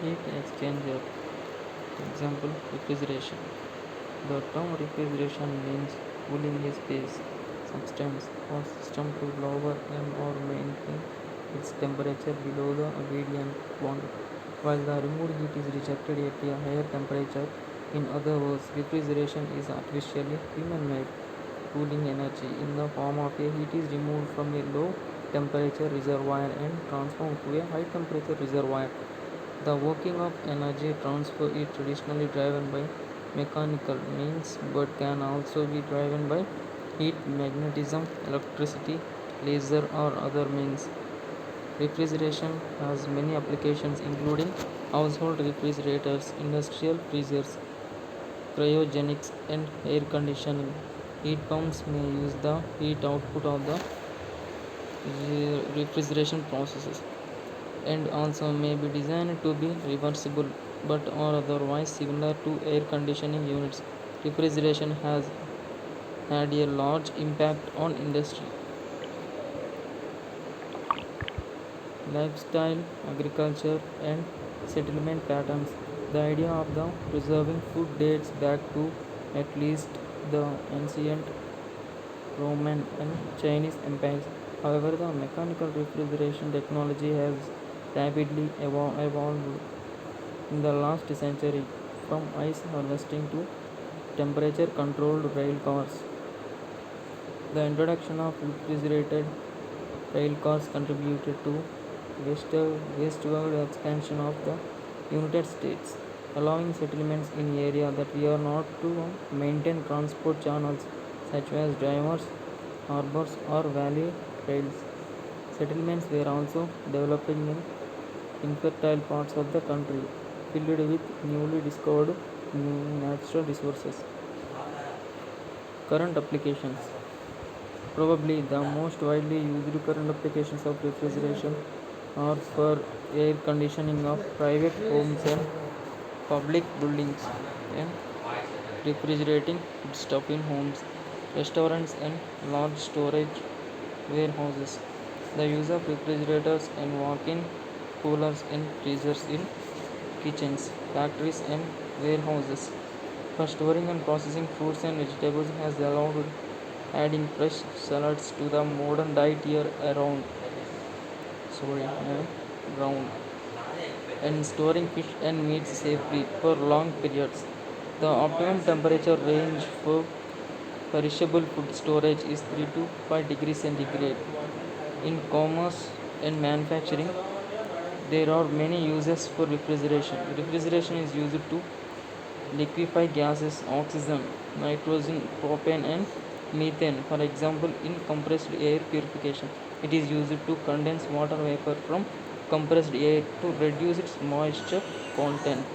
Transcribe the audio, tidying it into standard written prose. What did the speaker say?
Heat exchanger. Example, refrigeration. The term refrigeration means cooling a space, substance, or system to lower and or maintain its temperature below the ambient one, while the removed heat is rejected at a higher temperature. In other words, refrigeration is artificially human-made cooling energy in the form of a heat is removed from a low temperature reservoir and transformed to a high temperature reservoir. The working of energy transfer is traditionally driven by mechanical means but can also be driven by heat, magnetism, electricity, laser, or other means. Refrigeration has many applications including household refrigerators, industrial freezers, cryogenics, and air conditioning. Heat pumps may use the heat output of the refrigeration processes and also may be designed to be reversible but or otherwise similar to air conditioning units. Refrigeration has had a large impact on industry, lifestyle, agriculture, and settlement patterns. The idea of the preserving food dates back to at least the ancient Roman and Chinese empires. However, the mechanical refrigeration technology has rapidly evolved in the last century, from ice harvesting to temperature controlled rail cars. The introduction of refrigerated rail cars contributed to westward expansion of the United States, allowing settlements in areas that were not to maintain transport channels such as drivers, harbors, or valley trails. Settlements were also developing in infertile parts of the country, filled with newly discovered natural resources. Current applications. Probably the most widely used current applications of refrigeration are for air conditioning of private homes and public buildings, and refrigerating foodstuff in homes, restaurants, and large storage warehouses. The use of refrigerators and walk-in coolers and freezers in kitchens, factories, and warehouses for storing and processing fruits and vegetables has allowed adding fresh salads to the modern diet year round, and storing fish and meats safely for long periods. The optimum temperature range for perishable food storage is 3 to 5 degrees centigrade. In commerce and manufacturing, there are many uses for refrigeration. Refrigeration is used to liquefy gases, oxygen, nitrogen, propane, and methane. For example, in compressed air purification, it is used to condense water vapor from compressed air to reduce its moisture content.